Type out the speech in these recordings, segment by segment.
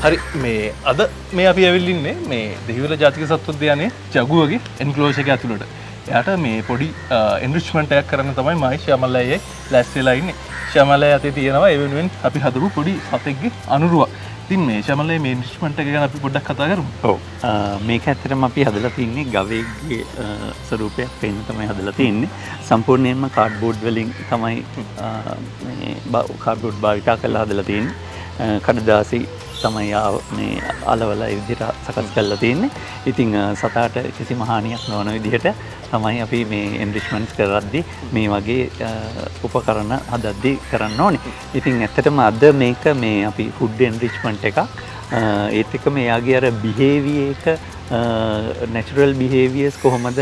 හරි මේ අද මේ අපි ඇවිල්ලා ඉන්නේ මේ දෙහිවල ජාතික සත්වෝද්‍යානයේ ජගුවගේ එන්ක්ලෝස් එක ඇතුළට. එයාට මේ පොඩි එන්රිච්මන්ට් එකක් කරන්න තමයි මයි ශ්‍යාමලයි ලෑස්ති වෙලා ඉන්නේ. ශ්‍යාමලයි අතේ තියෙනවා ඒ වෙනුවෙන් අපි හදපු පොඩි සතෙක්ගේ අනුරුවක්. ඉතින් මේ ශ්‍යාමලයි මේ එන්රිච්මන්ට් එක ගැන අපි පොඩ්ඩක් කතා කරමු. ඔව්. මේක ඇත්තටම අපි හදලා තින්නේ ගවයෙක්ගේ ස්වරූපයක් වෙන්න තමයි හදලා තින්නේ. සම්පූර්ණයෙන්ම කාඩ්බෝඩ් වලින් තමයි මේ කාඩ්බෝඩ් භාවිතා කරලා හදලා තින්නේ. කඩදාසි තමයි මේ අලවල ඒ විදිහට සකස් කරලා තියෙන්නේ. ඉතින් සතාට කිසිම හානියක් නොවන විදිහට තමයි අපි මේ එන්රිච්මන්ට්ස් කරද්දී මේ වගේ උපකරණ හදද්දී කරන්න ඕනේ. ඉතින් ඇත්තටම අද මේක මේ අපි ෆුඩ් එන්රිච්මන්ට් එකක්. ඒත් එක්කම එයාගේ අර බිහේවියර් එක නැචරල් බිහේවියර්ස් කොහොමද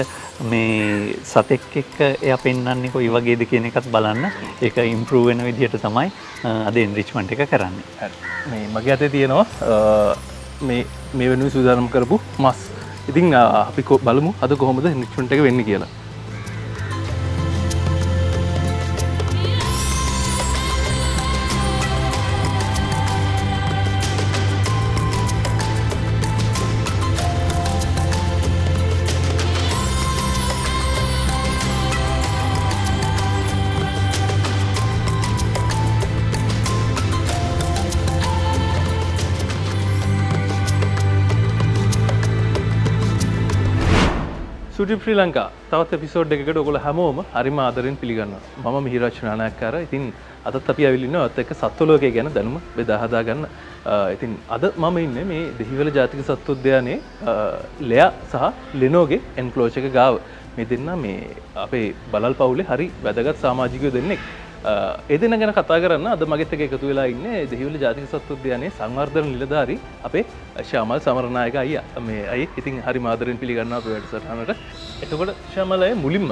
මේ සතෙක් එක්ක එයා පෙන්වන්නේ කොයි වගේද කියන එකත් බලන්න ඒක ඉම්ප්‍රූව් වෙන විදිහට තමයි අද එන්රිච්මන්ට් එක කරන්නේ. හරි. මේ මගේ අතේ තියෙනවා මේ වෙනුවෙන් සූදානම් කරපු මස්. ඉතින් අපි බලමු අද කොහොමද එන්රිච්මන්ට් එක වෙන්නේ කියලා. සුටි ශ්‍රී ලංකා තවත් එපිසෝඩ් එකකට ඔයගොල්ලෝ හැමෝම හරිම ආදරෙන් පිළිගන්නවා. මම මිහිරාජ් නානායක්කාර. ඉතින් අදත් අපි ඇවිල්ලා ඉන්නවා ඔයත් එක්ක සත්ව ලෝකය ගැන දැනුම බෙදා හදා ගන්න. ඉතින් අද මම ඉන්නේ මේ දෙහිවල ජාතික සත්වෝද්‍යානයේ ලෙයා සහ ලෙනෝගේ එන්ක්ලෝස් එක ගාව. මේ දෙන්න මේ අපේ බලල් පවුලේ හරි වැදගත් සමාජිකයෝ දෙන්නෙක්. ඒ දෙන්න ගැන කතා කරන්න අද මගෙත් එක්ක එකතු වෙලා ඉන්නේ දෙහිවල ජාතික සත්වෝද්‍යානයේ සංවර්ධන නිලධාරී අපේ ශ්‍යාමල් සමරනායක අයියා. මේ අයියේ ඉතින් හරි ආදරෙන් පිළිගන්නවා අපේ වැඩසටහනට. එතකොට ශ්‍යාමල් අය මුලින්ම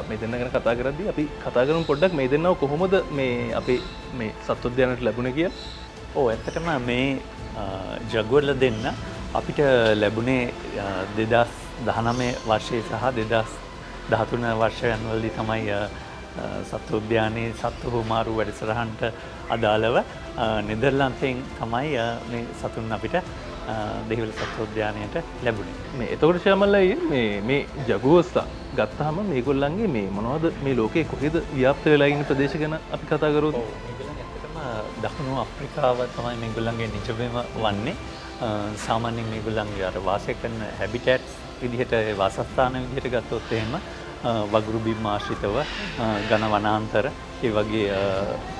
මේ දෙන්න ගැන කතා කරද්දී අපි කතා කරමු පොඩ්ඩක් මේ දෙන්නව කොහොමද මේ අපේ මේ සත්වෝද්‍යානයට ලැබුණේ කියලා. ඔව් ඇත්තටම මේ ජගුවල දෙන්න අපිට ලැබුණේ 2019 වර්ෂයේ සහ 2013 වර්ෂයන් වලදී තමයි සත්වෝද්‍යානයේ සත්ව හුමාරු වැඩසටහනට අදාළව නෙදර්ලන්තයෙන් තමයි මේ සතුන් අපිට දෙහිවල සත්වෝද්‍යානයට ලැබුණේ. මේ එතකොට ශ්‍යාමල් අයියේ මේ ජගුවස්සා ගත්තාම මේගොල්ලන්ගේ මේ මොනවද මේ ලෝකේ කොහෙද ව්‍යාප්ත වෙලා ඉන්න ප්‍රදේශ ගැන අපි කතා කරොත් මේගොල්ලන් ඇත්තටම දකුණු අප්‍රිකාව තමයි මේගොල්ලන්ගේ නිජබිම වන්නේ. සාමාන්‍යයෙන් මේගොල්ලන්ගේ අර වාසය කරන හැබිටැට්ස් විදිහට වාසස්ථාන විදිහට ගත්තොත් එහෙම වගුරු බිම් ආශ්‍රිතව ඝන වනාන්තර ඒ වගේ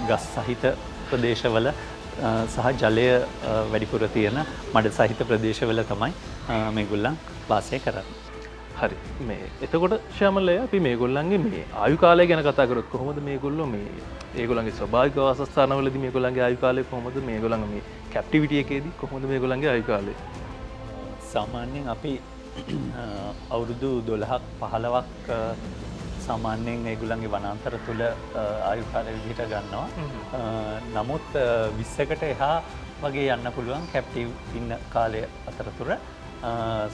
ගස් සහිත ප්‍රදේශවල සහ ජලය වැඩිපුර තියෙන මඩ සහිත ප්‍රදේශවල තමයි මේගොල්ලන් වාසය කරන්නේ. හරි. මේ එතකොට ශ්‍යාමල් අය අපි මේගොල්ලන්ගේ මේ ආයු කාලය ගැන කතා කරොත් කොහොමද මේගොල්ලෝ මේ ඒගොල්ලන්ගේ ස්වභාවික වාසස්ථානවලදී මේගොල්ලන්ගේ ආයු කාලය කොහොමද මේගොල්ලන් මේ කැප්ටිවිටි එකේදී කොහොමද මේගොල්ලන්ගේ ආයු කාලය? සාමාන්‍යයෙන් අපි අවුරුදු 12ක් 15ක් සාමාන්‍යයෙන් ඒගොල්ලන්ගේ වනාන්තර තුල ආයු කාලය විදිහට ගන්නවා. නමුත් 20කට එහා වගේ යන්න පුළුවන් කැප්ටිව් ඉන්න කාලය අතරතුර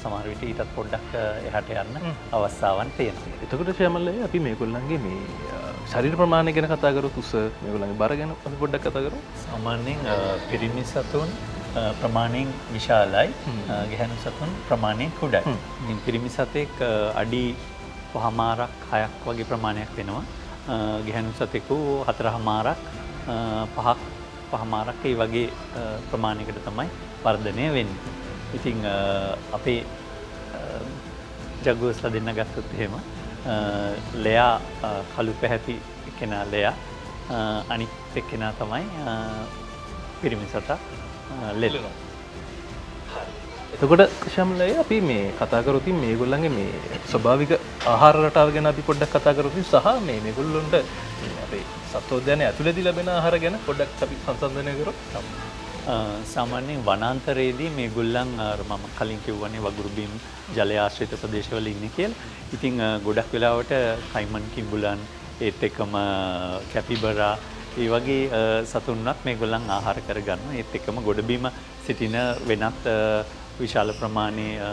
සමහර විට ඊටත් පොඩ්ඩක් එහාට යන්න අවස්ථාවන් තියෙනවා. එතකොට ශ්‍යාමල් අය අපි මේගොල්ලන්ගේ මේ ශරීර ප්‍රමාණය ගැන කතා කරොත් උස මේගොල්ලන්ගේ බර ගැන අපි පොඩ්ඩක් කතා කරමු. සාමාන්‍යයෙන් පිරිමි සතුන් ප්‍රමාණයෙන් විශාලයි, ගැහැණු සතුන් ප්‍රමාණයෙන් කුඩයි. ඉතින් පිරිමි සතෙක් අඩි 5මාරක් 6ක් වගේ ප්‍රමාණයක් වෙනවා. ගැහැණු සතෙකු 4මාරක් 5ක් 5මාරක් ඒ වගේ ප්‍රමාණයකට තමයි වර්ධනය වෙන්නේ. ඉතින් අපේ ජගුවස්ලා දෙන්න ගත්තොත් එහෙම ලෙයා කළු පැහැති කෙනා ලෙයා අනිත් එක්කෙනා තමයි පිරිමි සතා ලෙනෝ. එතකොට ශ්‍යාමල් අය අපි මේ කතා කරොත් මේගොල්ලන්ගේ මේ ස්වභාවික ආහාර රටාව ගැන අපි පොඩ්ඩක් කතා කරොත් සහ මේගොල්ලොන්ට අපේ සත්වෝද්‍යානයේ ඇතුළේදී ලැබෙන ආහාර ගැන පොඩ්ඩක් අපි සංසන්දනය කරොත් සාමාන්‍යයෙන් වනාන්තරයේදී මේගොල්ලන් මම කලින් කිව්වනේ වගුරු බිම් ජලය ආශ්‍රිත ප්‍රදේශවල ඉන්නේ කියලා. ඉතින් ගොඩක් වෙලාවට කයිමන් කිඹුලන් ඒත් එක්කම කැපිබරා ඒ වගේ සතුන්වත් මේගොල්ලන් ආහාර කරගන්නවා. ඒත් එක්කම ගොඩබිම සිටින වෙනත් විශාල ප්‍රමාණයේ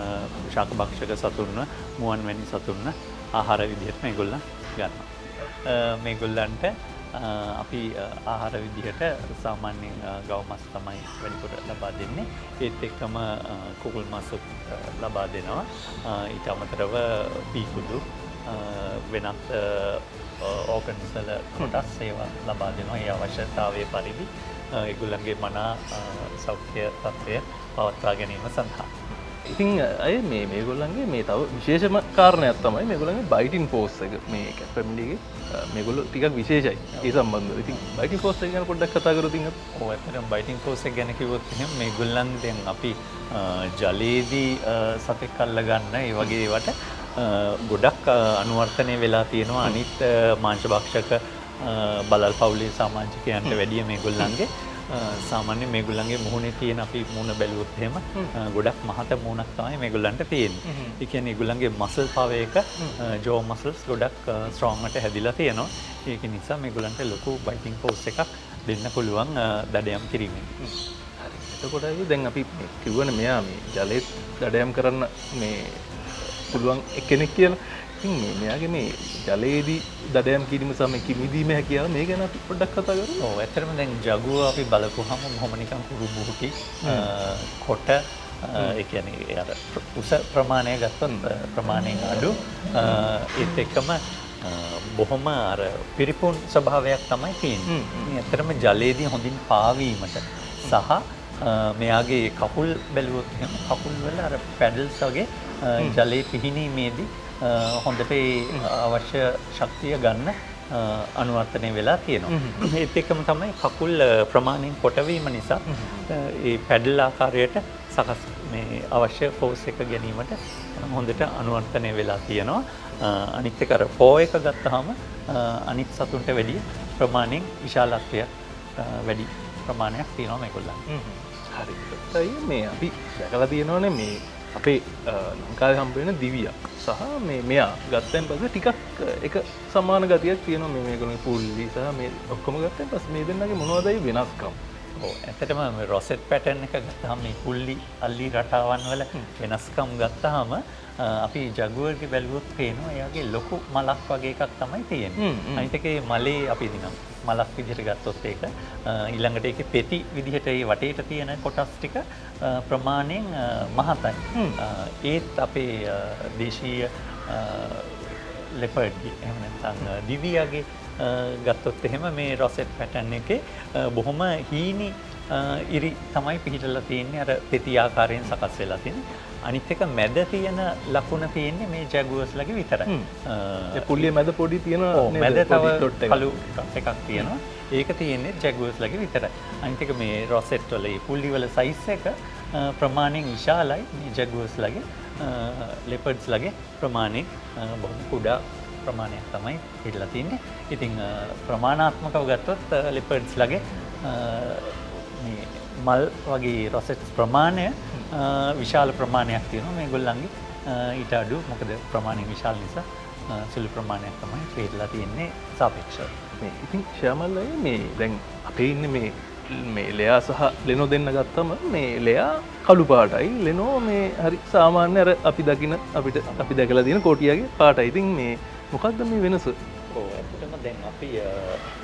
ශාකභක්ෂක සතුන්ව මුවන් වැනි සතුන්ව ආහාර විදිහට මේගොල්ලන් ගන්නවා. මේගොල්ලන්ට අපි ආහාර විදිහට සාමාන්‍යයෙන් ගව මස් තමයි වැඩිපුර ලබා දෙන්නේ. ඒත් එක්කම කුකුල් මසුත් ලබා දෙනවා. ඊට අමතරව පීකුදු වෙනත් ඕගන්ස් වල කොටස් ඒවා ලබා දෙනවා. ඒ අවශ්‍යතාවයේ පරිදි ඒගොල්ලන්ගේ මනා සෞඛ්‍ය තත්ත්වය පවත්වා ගැනීම සඳහා. ඉතින් අය මේගොල්ලන්ගේ මේ තව විශේෂම කාරණයක් තමයි මේගොල්ලන්ගේ බයිටින් ෆෝස් එක මේ කැප්ටන්ගේ මේගොල්ලෝ ටිකක් විශේෂයි ඒ සම්බන්ධව. ඉතින් බයිටින් ෆෝස් එක ගැන පොඩ්ඩක් කතා කරමු ඉතින්. ඔව් ඇත්තටම බයිටින් ෆෝස් එක ගැන කිව්වොත් එහෙනම් මේගොල්ලන් දැන් අපි ජලයේදී සතෙක් අල්ල ගන්න ඒ වගේ ඒවට ගොඩක් අනුවර්තනය වෙලා තියෙනවා අනිත් මාංශ භක්ෂක බලල් පවුලේ සමාජිකයන්ට වැඩිය මේගොල්ලන්ගේ සාමාන්‍ය මේගොල්ලන්ගේ මුහුණේ තියෙන අපි මුහුණ බැලුවොත් එහෙම ගොඩක් මහත මුහුණක් තමයි මේගොල්ලන්ට තියෙන්නේ. ඒ කියන්නේ ඒගොල්ලන්ගේ මසල් පවර් එක ජෝ මසල්ස් ගොඩක් ස්ට්‍රෝං වට හැදිලා තියෙනවා. ඒක නිසා මේගොල්ලන්ට ලොකු බයිටිං ෆෝස් එකක් දෙන්න පුළුවන් දඩයම් කිරීමෙන්. හරි. එතකොට දැන් අපි කිව්වනේ මෙයා මේ ජලයේ දඩයම් කරන්න මේ පුළුවන් කෙනෙක් කියලා. ඉතින් මෙයාගේ මේ ජලයේදී දඩයම් කිරීම සමග කිමිදීම හැකියාව මේ ගැන අපි පොඩ්ඩක් කතා කරමු. ඔව් ඇත්තටම දැන් ජගුව අපි බලපුවහම මොහොම නිකන් කුරු බුහුටි කොට ඒ කියන්නේ අර උස ප්‍රමාණය ගත්තොත් ප්‍රමාණයෙන් අඩු ඒත් එක්කම බොහොම අර පිරිපුන් ස්වභාවයක් තමයි තියෙන්නේ. ඉතින් ඇත්තටම ජලයේදී හොඳින් පාවීමට සහ මෙයාගේ කකුල් බැලුවොත් එහෙනම් කකුල් වල අර පැඩල්ස් වගේ ජලයේ පිහිනීමේදී හොඳට අවශ්‍ය ශක්තිය ගන්න අනුවර්තනය වෙලා තියෙනවා. ඒත් එක්කම තමයි කකුල් ප්‍රමාණයෙන් කොටවීම නිසා ඒ පැඩල් ආකාරයට සකස් මේ අවශ්‍ය ෆෝස් එක ගැනීමට හොඳට අනුවර්තනය වෙලා තියෙනවා. අනිත් එක අර ෆෝ එක ගත්තාම අනිත් සතුන්ට වැඩිය ප්‍රමාණයෙන් විශාලත්වයක් වැඩි ප්‍රමාණයක් තියෙනවා මේගොල්ලන්. හරි. ඒ මේ අපි දැකලා තියෙනවනේ මේ අපේ ලංකාවේ හම්බ වෙන දිවියා සහ මෙයා ගත්තෙන් පස්සේ ටිකක් එක සමාන ගතියක් තියෙනවා මේගොල්ලෝගේ පුල්ලි සහ මේ ඔක්කොම ගත්තෙන් පස්සේ මේ දෙන්නගේ මොනවදයි වෙනස්කම්. ඔව් ඇත්තටම මේ රොසෙට් පැටර්න් එක ගත්තාම මේ පුල්ලි අල්ලි රටාවන් වල වෙනස්කම් ගත්තාම අපි ජගුවර්ගේ බැලුවොත් පේනවා එයාගේ ලොකු මලක් වගේ එකක් තමයි තියෙන්නේ. අනිත් එකේ මලේ අපි දිනම් මලක් විදිහට ගත්තොත් ඒක ඊළඟට ඒකේ පෙති විදිහට ඒ වටේට තියෙන කොටස් ටික ප්‍රමාණයෙන් මහතයි. ඒත් අපේ දේශීය ලෙපර්ඩ්ගේ එහෙම නැත්නම් දිවියාගේ ගත්තොත් එහෙම මේ රොසෙට් පැටර්න් එකේ බොහොම හීනි ඉරි තමයි පිහිටලා තියෙන්නේ අර පෙති ආකාරයෙන් සකස් වෙලා තියෙන්නේ. අනිත් එක මැද තියෙන ලකුණ තියෙන්නේ මේ ජැගුවර්ස්ලගේ විතරයි. ඒ පුල්ලිය මැද පොඩි තියෙන මැද තව කළු එකක් තියෙනවා. ඒක තියෙන්නේ ජැගුවර්ස්ලගේ විතරයි. අනිත් එක මේ රොසෙට් වල මේ පුල්ලි වල සයිස් එක ප්‍රමාණයෙන් විශාලයි මේ ජැගුවර්ස්ලගේ ලෙපර්ඩ්ස්ලගේ ප්‍රමාණයෙන් බොහොම කුඩා ප්‍රමාණයක් තමයි පිළිලා තින්නේ. ඉතින් ප්‍රමාණාත්මකව ගත්තොත් ලෙපර්ඩ්ස්ලගේ මේ මල් වගේ රොසෙට්ස් ප්‍රමාණය විශාල ප්‍රමාණයක් තියෙනවා මේගොල්ලන්ගේ ඊට අඩු මොකද ප්‍රමාණය විශාල නිසා සුළු ප්‍රමාණයක් තමයි පිළිලා තින්නේ සාපේක්ෂව. මේ ඉතින් ශාමල්ලයි මේ දැන් අපේ ඉන්නේ මේ ලෙයා සහ ලෙනෝ දෙන්න ගත්තම මේ ලෙයා කළු පාටයි ලෙනෝ මේ හරි සාමාන්‍ය අර අපි දකින අපි දැකලා තියෙන කොටියාගේ පාටයි. ඉතින් මේ මොකක්ද මේ වෙනස? ඔව් ඇත්තටම දැන් අපි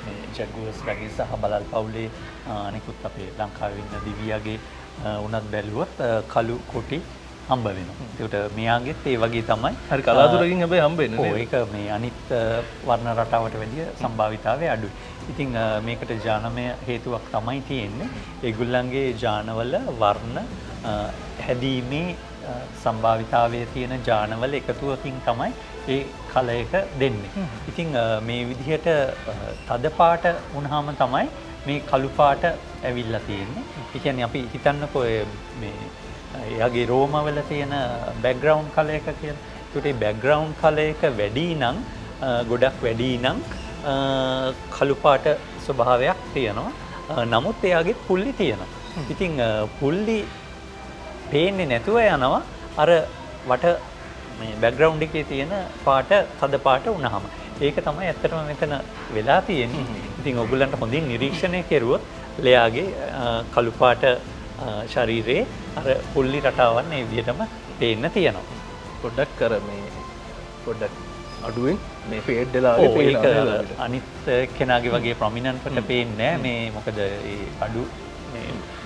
මේ ජැගුවර්ස් වගේ සහ බලල් පවුලේ අනිකුත් අපේ ලංකාවේ ඉන්න දිවියාගේ උනත් බැලුවොත් කළු කොටි හම්බ වෙනවා. ඒකට මෙයාගෙත් ඒ වගේ තමයි. හරි කලාතුරකින් හැබැයි හම්බ වෙන්නේ නේද? ඔව් ඒක මේ අනිත් වර්ණ රටාවට වැඩිය සම්භාවිතාවය අඩුයි. ඉතින් මේකට ජානමය හේතුවක් තමයි තියෙන්නේ. ඒගොල්ලන්ගේ ජානවල වර්ණ හැදීමේ සම්භාවිතාවයේ තියෙන ජානවල එකතුවකින් තමයි ඒ කල එක දෙන්නේ. ඉතින් මේ විදිහට තද පාට වුණාම තමයි මේ කළු පාට ඇවිල්ලා තියෙන්නේ. ඒ කියන්නේ අපි හිතන්නකෝ මේ එයාගේ රෝමවල තියෙන බෑග්ග්‍රවුන්ඩ් කලර් එක කියලා. ඒකට ඒ බෑග්ග්‍රවුන්ඩ් කලර් එක වැඩි නම් ගොඩක් වැඩි නම් කළු පාට ස්වභාවයක් තියෙනවා. නමුත් එයාගේ පුල්ලි තියෙනවා. ඉතින් පුල්ලි පේන්නේ නැතුව යනවා අර වට මේ බෑග්ග්‍රවුන්ඩ් එකේ තියෙන පාට තද පාට වුණාම. ඒක තමයි ඇත්තටම මෙතන වෙලා තියෙන්නේ. ඉතින් ඔයගොල්ලන්ට හොඳින් නිරීක්ෂණය කෙරුවොත් ලෙයාගේ කළු පාට ශරීරයේ අර පුල්ලි රටාවන් මේ විදිහටම පේන්න තියෙනවා. පොඩ්ඩක් කර මේ පොඩ්ඩක් අඩුවෙන් මේ ෆේඩ්ඩලාගේ ඒක අනිත් කෙනාගේ වගේ ප්‍රමිනන්ට්ට පේන්නේ මේ මොකද අඩු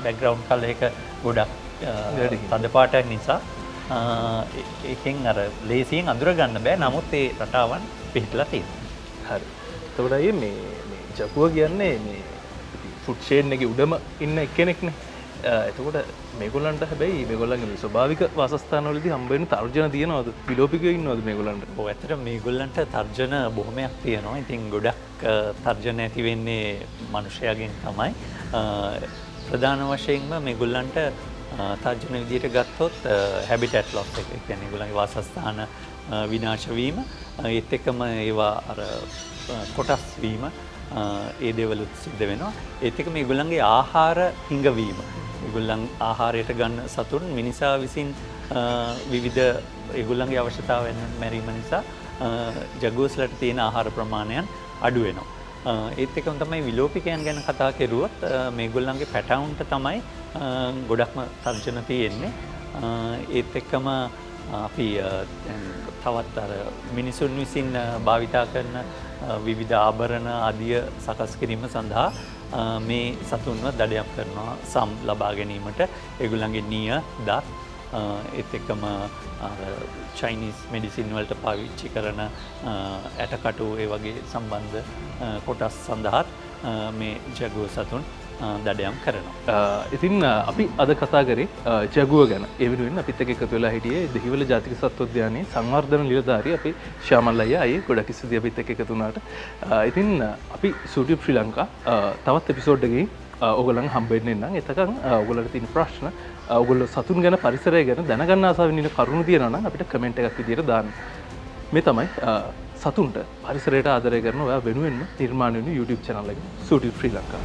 බැග්‍රවුන්් කල එක ගොඩක් තද පාටක් නිසා ඒකෙන් අර ලේසියෙන් අඳුර ගන්න බෑ නමුත් ඒ රටාවන් පිහිටලා තියෙන හරි තවටයි මේ ජපුව කියන්නේ මේ ෆුට්ෂේන් එක උඩම ඉන්න කෙනෙක්නේ එතකොට මේගොල්ලන්ට හැබැයි මේගොල්ලන්ගේ ස්වභාවික වාසස්ථානවලදී හම්බෙන්න තර්ජන තියෙනවද විලෝපිකයෝ ඉන්නවද මේගොල්ලන්ට? ඔව් ඇත්තට මේගොල්ලන්ට තර්ජන බොහොමයක් තියෙනවා. ඉතින් ගොඩක් තර්ජන ඇති වෙන්නේ මිනිසයාගෙන් තමයි. ප්‍රධාන වශයෙන්ම මේගොල්ලන්ට තර්ජන විදියට ගත්තොත් හැබිටැට් ලොස් එක. ඒ කියන්නේ ඒගොල්ලන්ගේ වාසස්ථාන විනාශ වීම ඒත් එක්කම ඒවා අර කොටස් වීම ඒ දේවලුත් සිද්ධ වෙනවා. ඒත් එක්ක මේගොල්ලන්ගේ ආහාර හිඟවීම. ඒගොල්ලන් ආහාරයට ගන්න සතුන් මිනිසා විසින් විවිධ ඒගොල්ලන්ගේ අවශ්‍යතාවයන් මැරීම නිසා ජගුවස්ලට තියෙන ආහාර ප්‍රමාණයන් අඩු වෙනවා. ඒත් එක්කම තමයි විලෝපිකයන් ගැන කතා කරුවොත් මේගොල්ලන්ගේ පැටවුන්ට තමයි ගොඩක්ම තර්ජන තියෙන්නේ. ඒත් එක්කම අපි තවත් අර මිනිසුන් විසින් භාවිතා කරන විවිධ ආභරණ ආදිය සකස් කිරීම සඳහා මේ සතුන්ව දඩයම් කරනවා සම් ලබා ගැනීමට ඒගොල්ලන්ගේ නිය දත් ඒත් එක්කම චයිනීස් මෙඩිසින් වලට පාවිච්චි කරන ඇටකටු ඒ වගේ සම්බන්ධ කොටස් සඳහාත් මේ ජගුව සතුන් දඩයම් කරනවා. ඉතින් අපි අද කතා කරේ ජගුව ගැන. ඒ වෙනුවෙන් අපිත් එක්ක එකතු වෙලා හිටියේ දෙහිවල ජාතික සත්වෝද්‍යානයේ සංවර්ධන නිලධාරී අපේ ශ්‍යාමල් අයියා. අයියේ ගොඩක් ස්තුතියි අපිත් එක්ක එකතු වුණාට. ඉතින් අපි YouTube ශ්‍රී ලංකා තවත් එපිසෝඩ් එකකින් ඔයගොල්ලන් හම්බෙන්නේ නම් එතකන් ඔයගොල්ලන්ට තියෙන ප්‍රශ්න ඔයගොල්ලෝ සතුන් ගැන පරිසරය ගැන දැනගන්න ආසාවෙන් ඉන්න කරුණු තියෙනවා නම් අපිට කමෙන්ට් එකක් විදියට දාන්න. මේ තමයි සතුන්ට පරිසරයට ආදරය කරන ඔයා වෙනුවෙන්ම නිර්මාණය වෙන YouTube channel එක YouTube ශ්‍රී ලංකා.